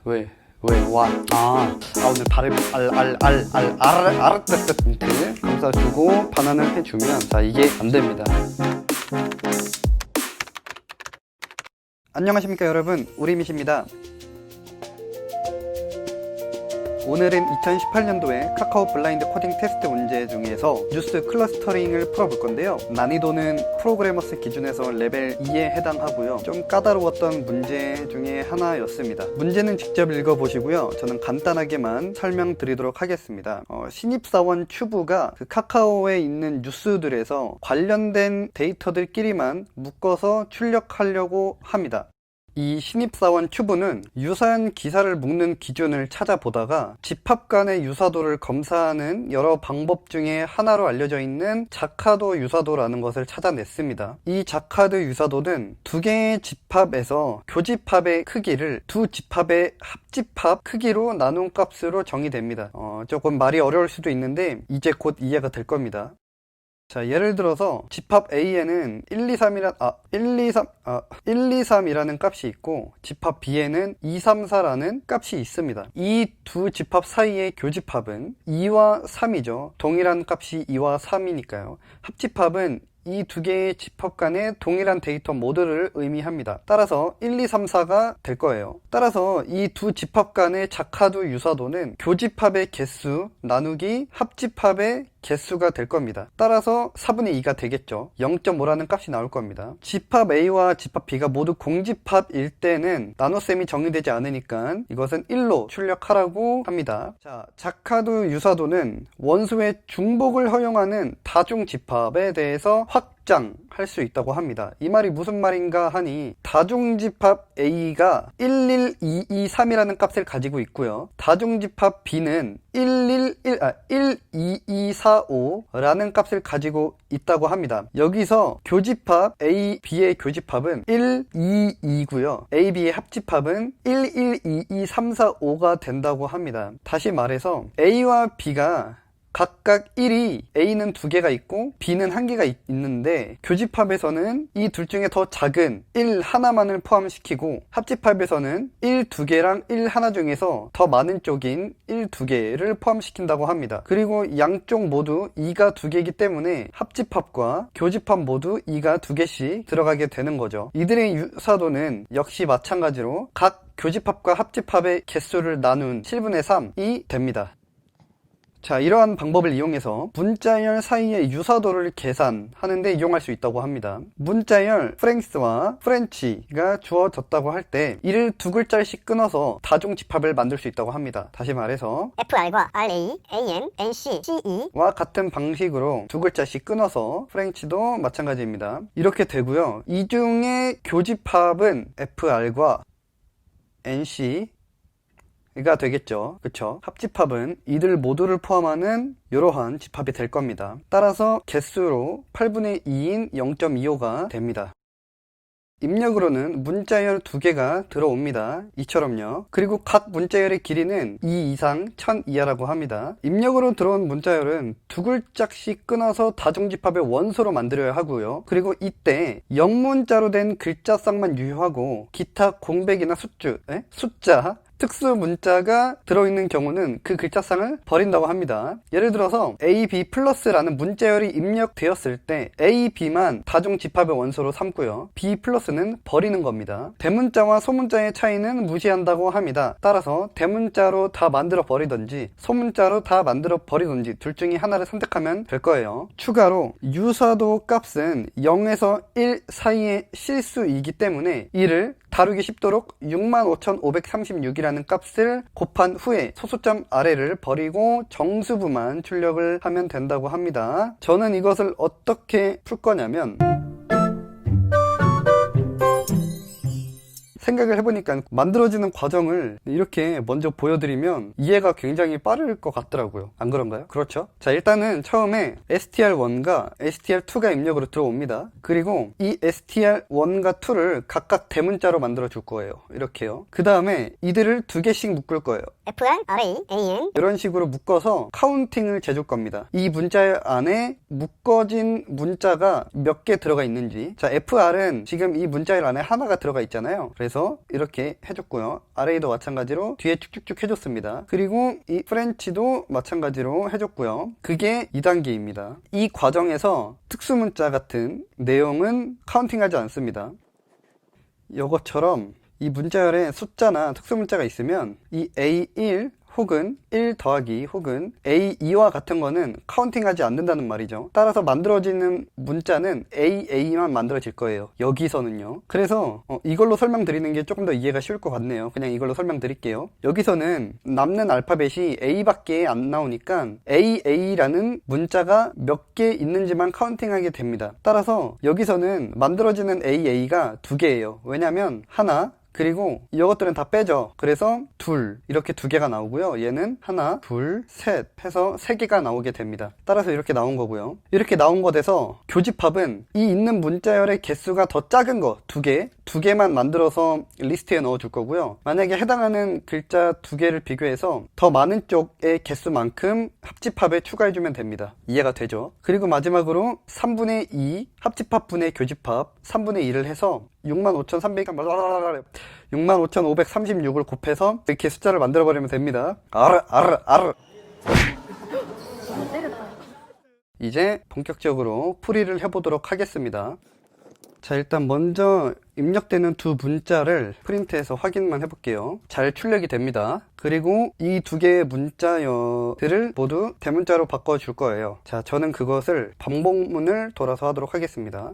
왜? 와? 오늘 발음 이렇게 감싸주고 반환을 해주면 자, 이게 안 됩니다. 안녕하십니까 여러분, 우리밋입니다. 오늘은 2018년도에 카카오 블라인드 코딩 테스트 문제 중에서 뉴스 클러스터링을 풀어볼 건데요. 난이도는 프로그래머스 기준에서 레벨 2에 해당하고요. 좀 까다로웠던 문제 중에 하나였습니다. 문제는 직접 읽어보시고요. 저는 간단하게만 설명드리도록 하겠습니다. 신입사원 튜브가 그 카카오에 있는 뉴스들에서 관련된 데이터들끼리만 묶어서 출력하려고 합니다. 이 신입사원 튜브는 유사한 기사를 묶는 기준을 찾아보다가 집합 간의 유사도를 검사하는 여러 방법 중에 하나로 알려져 있는 자카도 유사도라는 것을 찾아냈습니다. 이 자카도 유사도는 두 개의 집합에서 교집합의 크기를 두 집합의 합집합 크기로 나눈 값으로 정의됩니다. 조금 말이 어려울 수도 있는데 이제 곧 이해가 될 겁니다. 자, 예를 들어서 집합 A에는 1, 2, 3이라는 값이 있고 집합 B에는 2, 3, 4라는 값이 있습니다. 이 두 집합 사이의 교집합은 2와 3이죠. 동일한 값이 2와 3이니까요. 합집합은 이 두 개의 집합 간의 동일한 데이터 모두를 의미합니다. 따라서 1, 2, 3, 4가 될 거예요. 따라서 이 두 집합 간의 자카도 유사도는 교집합의 개수 나누기 합집합의 개수가 될 겁니다. 따라서 4분의 2가 되겠죠. 0.5라는 값이 나올 겁니다. 집합 A와 집합 B가 모두 공집합일 때는 나눗셈이 정의되지 않으니까 이것은 1로 출력하라고 합니다. 자, 자카도 유사도는 원소의 중복을 허용하는 다중집합에 대해서 확장할 수 있다고 합니다. 이 말이 무슨 말인가 하니 다중집합 A가 11223이라는 값을 가지고 있고요. 다중집합 B는 12245라는 값을 가지고 있다고 합니다. 여기서 교집합 A, B의 교집합은 122고요. A, B의 합집합은 1122345가 된다고 합니다. 다시 말해서 A와 B가 각각 1이 A는 2개가 있고 B는 1개가 있는데 교집합에서는 이 둘 중에 더 작은 1 하나만을 포함시키고 합집합에서는 1 2개랑 1 하나 중에서 더 많은 쪽인 1 2개를 포함시킨다고 합니다. 그리고 양쪽 모두 2가 2개이기 때문에 합집합과 교집합 모두 2가 2개씩 들어가게 되는 거죠. 이들의 유사도는 역시 마찬가지로 각 교집합과 합집합의 개수를 나눈 7분의 3이 됩니다. 자, 이러한 방법을 이용해서 문자열 사이의 유사도를 계산하는데 이용할 수 있다고 합니다. 문자열 프랭스와 프렌치가 주어졌다고 할 때 이를 두 글자씩 끊어서 다중집합을 만들 수 있다고 합니다. 다시 말해서 FR과 RA, AM, NC, CE 와 같은 방식으로 두 글자씩 끊어서 프렌치도 마찬가지입니다. 이렇게 되고요. 이 중에 교집합은 FR과 NC 가 되겠죠. 그쵸? 합집합은 이들 모두를 포함하는 이러한 집합이 될 겁니다. 따라서 개수로 8분의 2인 0.25가 됩니다. 입력으로는 문자열 2개가 들어옵니다. 이처럼요. 그리고 각 문자열의 길이는 2 이상 1000 이하라고 합니다. 입력으로 들어온 문자열은 두 글자씩 끊어서 다중집합의 원소로 만들어야 하고요. 그리고 이때 영문자로 된 글자쌍만 유효하고 기타 공백이나 숫자 특수 문자가 들어있는 경우는 그 글자쌍을 버린다고 합니다. 예를 들어서 A, B 플러스라는 문자열이 입력되었을 때 A, B만 다중집합의 원소로 삼고요. B 플러스는 버리는 겁니다. 대문자와 소문자의 차이는 무시한다고 합니다. 따라서 대문자로 다 만들어 버리던지 소문자로 다 만들어 버리던지 둘 중에 하나를 선택하면 될 거예요. 추가로 유사도 값은 0에서 1 사이의 실수이기 때문에 이를 다루기 쉽도록 65,536이라는 값을 곱한 후에 소수점 아래를 버리고 정수부만 출력을 하면 된다고 합니다. 저는 이것을 어떻게 풀 거냐면 생각을 해보니까 만들어지는 과정을 이렇게 먼저 보여드리면 이해가 굉장히 빠를 것 같더라고요. 안 그런가요? 그렇죠? 자, 일단은 처음에 str1과 str2가 입력으로 들어옵니다. 그리고 이 str1과 2를 각각 대문자로 만들어 줄 거예요. 이렇게요. 그 다음에 이들을 두 개씩 묶을 거예요. FR, RA, AN, 이런 식으로 묶어서 카운팅을 재줄 겁니다. 이 문자 안에 묶어진 문자가 몇 개 들어가 있는지. 자, FR은 지금 이 문자열 안에 하나가 들어가 있잖아요. 그래서 이렇게 해줬고요. RA도 마찬가지로 뒤에 쭉쭉쭉 해줬습니다. 그리고 이 프렌치도 마찬가지로 해줬고요. 그게 2단계입니다. 이 과정에서 특수문자 같은 내용은 카운팅하지 않습니다. 이것처럼 이 문자열에 숫자나 특수문자가 있으면 이 A1 혹은 1 더하기 혹은 A2와 같은 거는 카운팅하지 않는다는 말이죠. 따라서 만들어지는 문자는 AA만 만들어질 거예요. 여기서는요. 그래서 이걸로 설명드리는 게 조금 더 이해가 쉬울 것 같네요. 그냥 이걸로 설명드릴게요. 여기서는 남는 알파벳이 A밖에 안 나오니까 AA라는 문자가 몇 개 있는지만 카운팅하게 됩니다. 따라서 여기서는 만들어지는 AA가 2개예요. 왜냐면 하나, 그리고 이것들은 다 빼죠. 그래서 둘, 이렇게 2개가 나오고요. 얘는 하나, 둘, 셋 해서 3개가 나오게 됩니다. 따라서 이렇게 나온 거고요. 이렇게 나온 것에서 교집합은 이 있는 문자열의 개수가 더 작은 거 2개, 2개만 만들어서 리스트에 넣어 줄 거고요. 만약에 해당하는 글자 2개를 비교해서 더 많은 쪽의 개수만큼 합집합에 추가해 주면 됩니다. 이해가 되죠? 그리고 마지막으로 3분의 2 합집합분의 교집합 3분의 2를 해서 65,536을 곱해서 이렇게 숫자를 만들어 버리면 됩니다. 아르. 이제 본격적으로 풀이를 해보도록 하겠습니다. 자, 일단 먼저 입력되는 2 문자를 프린트해서 확인만 해볼게요. 잘 출력이 됩니다. 그리고 이 2개의 문자들을 모두 대문자로 바꿔줄 거예요. 자, 저는 그것을 반복문을 돌아서 하도록 하겠습니다.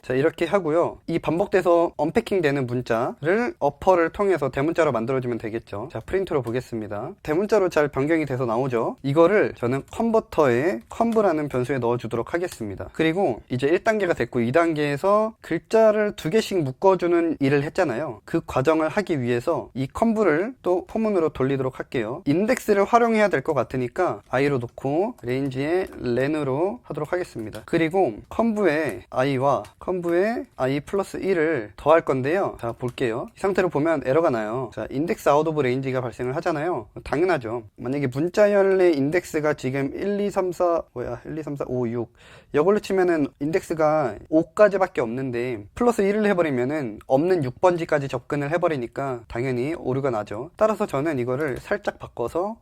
자, 이렇게 하고요. 이 반복돼서 언패킹 되는 문자를 어퍼를 통해서 대문자로 만들어주면 되겠죠. 자, 프린트로 보겠습니다. 대문자로 잘 변경이 돼서 나오죠. 이거를 저는 컨버터에 컨브라는 변수에 넣어주도록 하겠습니다. 그리고 이제 1단계가 됐고 2단계에서 글자를 2개씩 묶어주는 일을 했잖아요. 그 과정을 하기 위해서 이 컨브를 또 포문으로 돌리도록 할게요. 인덱스를 활용해야 될 것 같으니까 i로 놓고 레인지에 렌으로 하도록 하겠습니다. 그리고 컨브에 i와 컨브에 i 플러스 1을 더할 건데요. 자, 볼게요. 이 상태로 보면 에러가 나요. 자, 인덱스 아웃 오브 레인지가 발생을 하잖아요. 당연하죠. 만약에 문자열의 인덱스가 지금 1, 2, 3, 4, 5, 6 이걸로 치면은 인덱스가 5까지밖에 없는데 플러스 1을 해버리면은 없는 6번지까지 접근을 해버리니까 당연히 오류가 나죠. 따라서 저는 이거를 살짝 바꿔서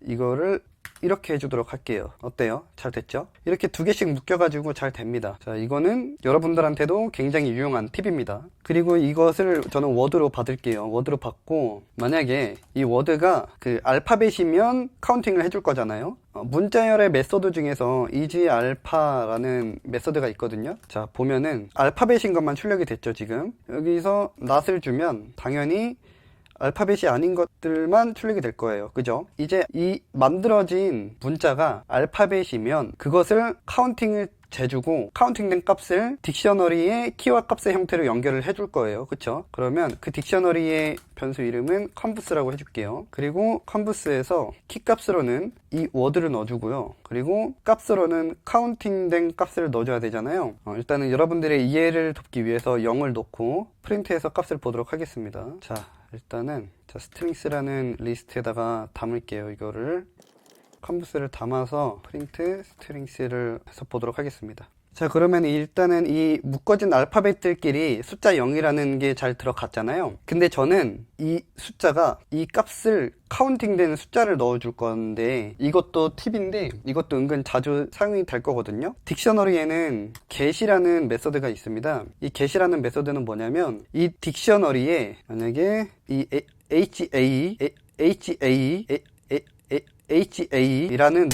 이거를 이렇게 해주도록 할게요. 어때요? 잘 됐죠? 이렇게 2개씩 묶여가지고 잘 됩니다. 자, 이거는 여러분들한테도 굉장히 유용한 팁입니다. 그리고 이것을 저는 워드로 받을게요. 워드로 받고 만약에 이 워드가 그 알파벳이면 카운팅을 해줄 거잖아요. 문자열의 메소드 중에서 이지알파라는 메소드가 있거든요. 자, 보면은 알파벳인 것만 출력이 됐죠. 지금 여기서 낫을 주면 당연히 알파벳이 아닌 것들만 출력이 될 거예요. 그죠? 이제 이 만들어진 문자가 알파벳이면 그것을 카운팅을 재주고 카운팅된 값을 딕셔너리의 키와 값의 형태로 연결을 해줄 거예요. 그쵸? 그러면 그 딕셔너리의 변수 이름은 컨부스라고 해줄게요. 그리고 컨부스에서 키 값으로는 이 워드를 넣어주고요. 그리고 값으로는 카운팅된 값을 넣어줘야 되잖아요. 일단은 여러분들의 이해를 돕기 위해서 0을 놓고 프린트해서 값을 보도록 하겠습니다. 자, 일단은 스트링스라는 리스트에다가 담을게요. 이거를 컨부스를 담아서 프린트 스트링스를 해서 보도록 하겠습니다. 자, 그러면 일단은 이 묶어진 알파벳들끼리 숫자 0이라는 게 잘 들어갔잖아요. 근데 저는 이 숫자가 이 값을 카운팅되는 숫자를 넣어줄 건데 이것도 팁인데 이것도 은근 자주 사용이 될 거거든요. 딕셔너리에는 get이라는 메소드가 있습니다. 이 get이라는 메소드는 뭐냐면 이 딕셔너리에 만약에 이 HA라는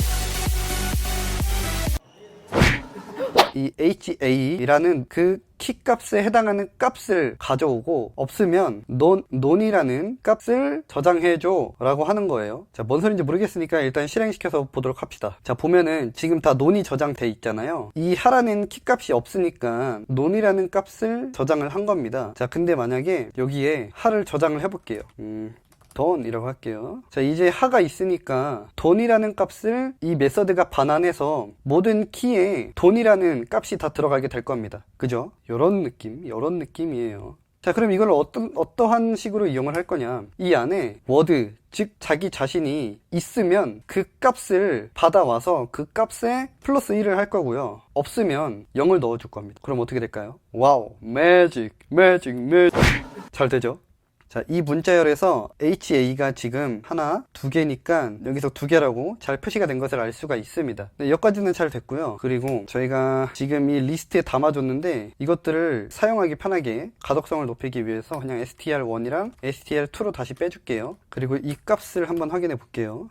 이 HA라는 그 키 값에 해당하는 값을 가져오고 없으면 non이라는 값을 저장해줘 라고 하는 거예요. 자, 뭔 소린지 모르겠으니까 일단 실행시켜서 보도록 합시다. 자, 보면은 지금 다 non이 저장돼 있잖아요. 이 하라는 키 값이 없으니까 non이라는 값을 저장을 한 겁니다. 자, 근데 만약에 여기에 하를 저장을 해볼게요. 돈이라고 할게요. 자, 이제 하가 있으니까 돈이라는 값을 이 메서드가 반환해서 모든 키에 돈이라는 값이 다 들어가게 될 겁니다. 그죠? 요런 느낌이에요. 자, 그럼 이걸 어떠한 식으로 이용을 할 거냐? 이 안에 워드, 즉 자기 자신이 있으면 그 값을 받아와서 그 값에 플러스 1을 할 거고요. 없으면 0을 넣어줄 겁니다. 그럼 어떻게 될까요? 와우, 매직. 잘 되죠? 자, 이 문자열에서 HA가 지금 하나, 두 개니까 여기서 두 개라고 잘 표시가 된 것을 알 수가 있습니다. 네, 여기까지는 잘 됐고요. 그리고 저희가 지금 이 리스트에 담아줬는데 이것들을 사용하기 편하게 가독성을 높이기 위해서 그냥 str1이랑 str2로 다시 빼줄게요. 그리고 이 값을 한번 확인해 볼게요.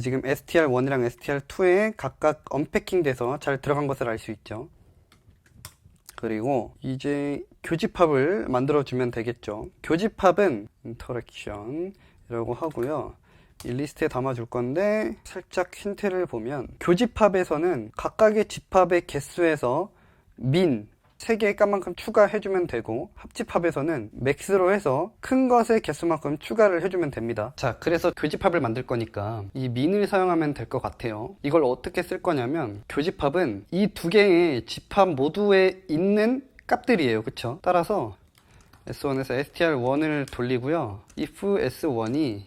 지금 str1이랑 str2에 각각 언패킹 돼서 잘 들어간 것을 알 수 있죠. 그리고 이제 교집합을 만들어주면 되겠죠. 교집합은 인터랙션이라고 하고요. 이 리스트에 담아줄 건데 살짝 힌트를 보면 교집합에서는 각각의 집합의 개수에서 민 3개의 값만큼 추가해주면 되고 합집합에서는 맥스로 해서 큰 것의 개수만큼 추가를 해주면 됩니다. 자, 그래서 교집합을 만들 거니까 이 민을 사용하면 될 것 같아요. 이걸 어떻게 쓸 거냐면 교집합은 이 두 개의 집합 모두에 있는 값들이에요. 그쵸? 따라서 S1에서 str1을 돌리고요. if S1이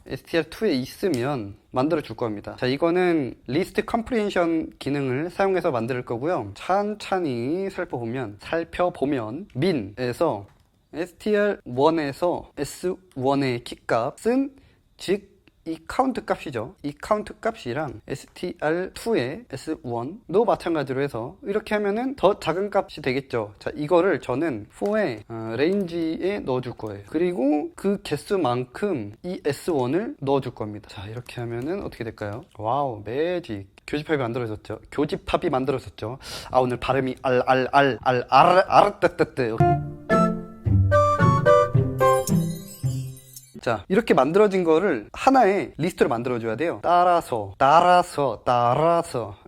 str2에 있으면 만들어 줄 겁니다. 자, 이거는 리스트 컴프리헨션 기능을 사용해서 만들 거고요. 찬찬히 살펴보면 민에서 str1에서 s1의 키값은 즉 이 카운트 값이죠. 이 카운트 값이랑 str2의 s1도 마찬가지로 해서 이렇게 하면은 더 작은 값이 되겠죠. 자, 이거를 저는 for의 range에 넣어줄 거예요. 그리고 그 개수만큼 이 s1을 넣어줄 겁니다. 자, 이렇게 하면은 어떻게 될까요? 와우, 매직. 교집합이 만들어졌죠. 교집합이 만들어졌죠. 아, 오늘 발음이 아르뜨뜨뜨. 자, 이렇게 만들어진 거를 하나의 리스트로 만들어줘야 돼요. 따라서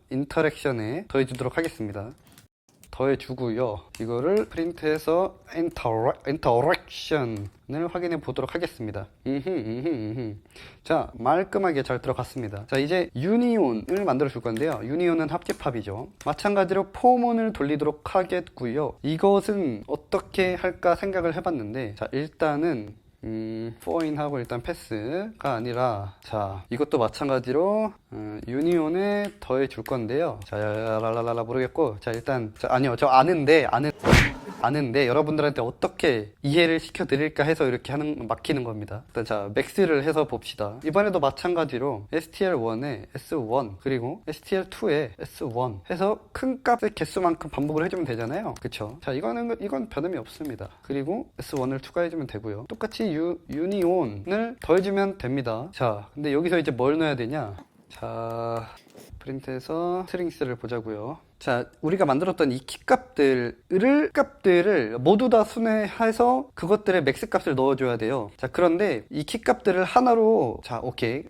인터랙션에 더해주도록 하겠습니다. 더해주고요. 이거를 프린트해서 인터랙션을 확인해 보도록 하겠습니다. 자, 말끔하게 잘 들어갔습니다. 자, 이제 유니온을 만들어 줄 건데요. 유니온은 합집합이죠. 마찬가지로 포문을 돌리도록 하겠고요. 이것은 어떻게 할까 생각을 해봤는데, 자, 일단은 for인 하고 일단 패스가 아니라, 자, 이것도 마찬가지로 유니온에 더해 줄 건데요. 자, 랄랄랄라 모르겠고, 자, 일단 아니요, 저 아는데 여러분들한테 어떻게 이해를 시켜 드릴까 해서 이렇게 막히는 겁니다. 일단 자, 맥스를 해서 봅시다. 이번에도 마찬가지로 str1에 s1 그리고 str2에 s1 해서 큰 값의 개수만큼 반복을 해주면 되잖아요. 그쵸? 자, 이건 변함이 없습니다. 그리고 s1을 추가해주면 되고요. 똑같이 유니온을 더해주면 됩니다. 자, 근데 여기서 이제 뭘 넣어야 되냐? 자, 프린트해서 스트링스를 보자고요. 자, 우리가 만들었던 이 값들을 모두 다 순회해서 그것들의 맥스 값을 넣어줘야 돼요. 자, 그런데 이 키 값들을 하나로, 자, 오케이.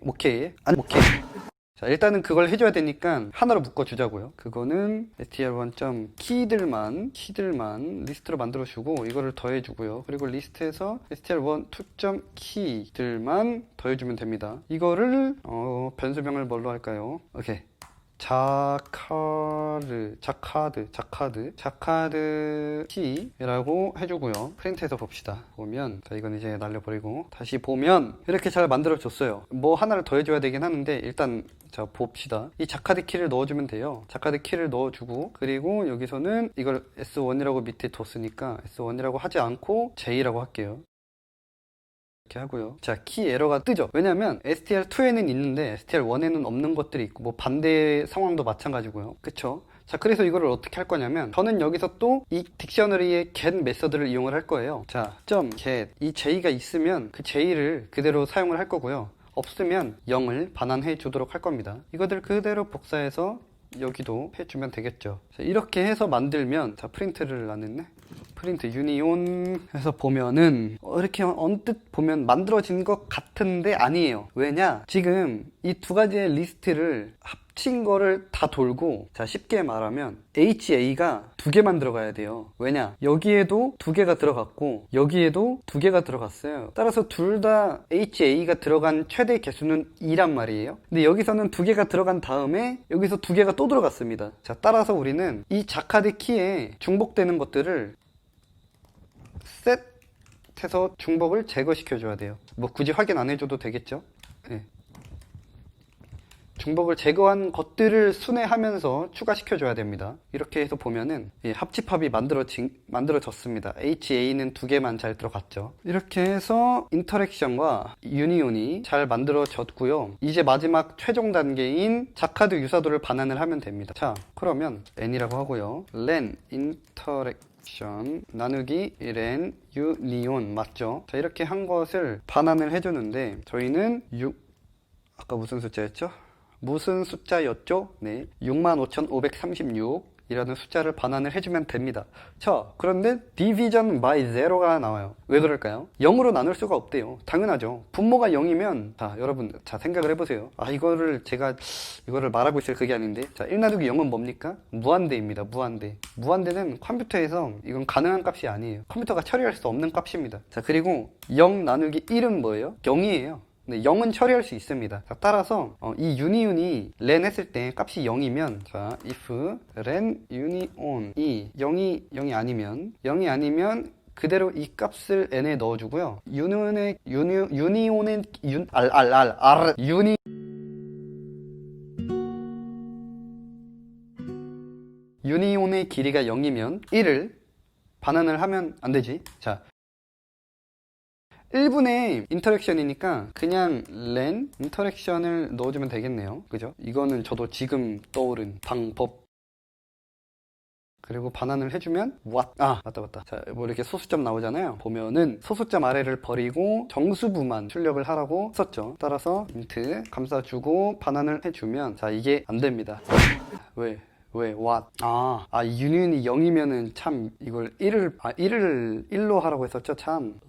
자, 일단은 그걸 해줘야 되니까 하나로 묶어주자고요. 그거는 str1.키들만 리스트로 만들어주고 이거를 더해주고요. 그리고 리스트에서 str1 2.키들만 더해주면 됩니다. 이거를 변수명을 뭘로 할까요? 오케이. 자카드 키라고 해주고요. 프린트해서 봅시다. 보면, 자, 이건 이제 날려버리고 다시 보면 이렇게 잘 만들어줬어요. 뭐 하나를 더해줘야 되긴 하는데 일단 자, 봅시다. 이 자카드 키를 넣어주면 돼요. 자카드 키를 넣어주고, 그리고 여기서는 이걸 S1이라고 밑에 뒀으니까 S1이라고 하지 않고 J라고 할게요. 이렇게 하고요. 자, 키 에러가 뜨죠. 왜냐면 str2에는 있는데 str1에는 없는 것들이 있고, 뭐 반대 상황도 마찬가지고요. 그쵸? 자, 그래서 이거를 어떻게 할 거냐면, 저는 여기서 또 이 딕셔너리의 get 메서드를 이용을 할 거예요. 자, .get 이 j가 있으면 그 j를 그대로 사용을 할 거고요. 없으면 0을 반환해 주도록 할 겁니다. 이거들 그대로 복사해서 여기도 해주면 되겠죠. 자, 이렇게 해서 만들면, 자, 프린트를 안 했네. 프린트 유니온 해서 보면은 이렇게 언뜻 보면 만들어진 것 같은데 아니에요. 왜냐? 지금 이 두 가지의 리스트를 합친 거를 다 돌고, 자, 쉽게 말하면 HA가 두 개만 들어가야 돼요. 왜냐? 여기에도 두 개가 들어갔고 여기에도 두 개가 들어갔어요. 따라서 둘 다 HA가 들어간 최대 개수는 2란 말이에요. 근데 여기서는 두 개가 들어간 다음에 여기서 두 개가 또 들어갔습니다. 자, 따라서 우리는 이 자카드 키에 중복되는 것들을 셋해서 중복을 제거시켜 줘야 돼요. 뭐 굳이 확인 안 해줘도 되겠죠. 네. 중복을 제거한 것들을 순회하면서 추가시켜줘야 됩니다. 이렇게 해서 보면은 합집합이 만들어졌습니다. HA는 2개만 잘 들어갔죠. 이렇게 해서 인터랙션과 유니온이 잘 만들어졌고요. 이제 마지막 최종 단계인 자카드 유사도를 반환을 하면 됩니다. 자, 그러면 n이라고 하고요. len 인터랙션 나누기 len 유니온 맞죠? 자, 이렇게 한 것을 반환을 해주는데 저희는 아까 무슨 숫자였죠? 무슨 숫자였죠? 네, 65,536이라는 숫자를 반환을 해주면 됩니다. 자, 그런데 division by zero가 나와요. 왜 그럴까요? 0으로 나눌 수가 없대요. 당연하죠. 분모가 0이면 자, 여러분 자 생각을 해보세요. 제가 이거를 말하고 있을 그게 아닌데, 자, 1 나누기 0은 뭡니까? 무한대입니다. 무한대. 무한대는 컴퓨터에서 이건 가능한 값이 아니에요. 컴퓨터가 처리할 수 없는 값입니다. 자, 그리고 0 나누기 1은 뭐예요? 0이에요. 네, 0은 처리할 수 있습니다. 자, 따라서 이 유니온이 len 했을 때 값이 0이면 자, if len union이 0이 아니면 그대로 이 값을 n에 넣어주고요. 유니온의 길이가 0이면 1을 반환을 하면 안 되지. 자, 1분의 인터랙션이니까 그냥 len 인터랙션을 넣어주면 되겠네요. 그죠? 이거는 저도 지금 떠오른 방법. 그리고 반환을 해주면 what? 맞다. 자, 뭐 이렇게 소수점 나오잖아요. 보면은 소수점 아래를 버리고 정수부만 출력을 하라고 썼죠. 따라서 int 감싸주고 반환을 해주면 자, 이게 안 됩니다. 왜? what? 이 유니온이 0이면은 참 이걸 1을 1로 하라고 했었죠. 참.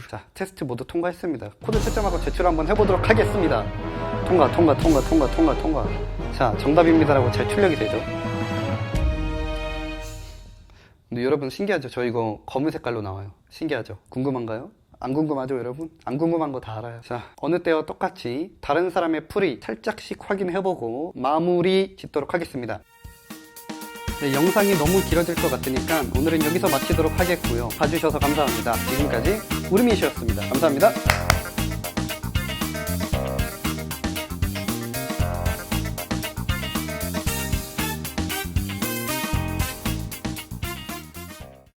자, 테스트 모두 통과했습니다. 코드 채점하고 제출 한번 해보도록 하겠습니다. 통과. 자, 정답입니다라고 잘 출력이 되죠. 근데 여러분 신기하죠? 저 이거 검은 색깔로 나와요. 신기하죠? 궁금한가요? 안 궁금하죠, 여러분? 안 궁금한 거 다 알아요. 자, 어느 때와 똑같이 다른 사람의 풀이 살짝씩 확인해보고 마무리 짓도록 하겠습니다. 네, 영상이 너무 길어질 것 같으니까 오늘은 여기서 마치도록 하겠고요. 봐주셔서 감사합니다. 지금까지 우르미이셨습니다. 감사합니다.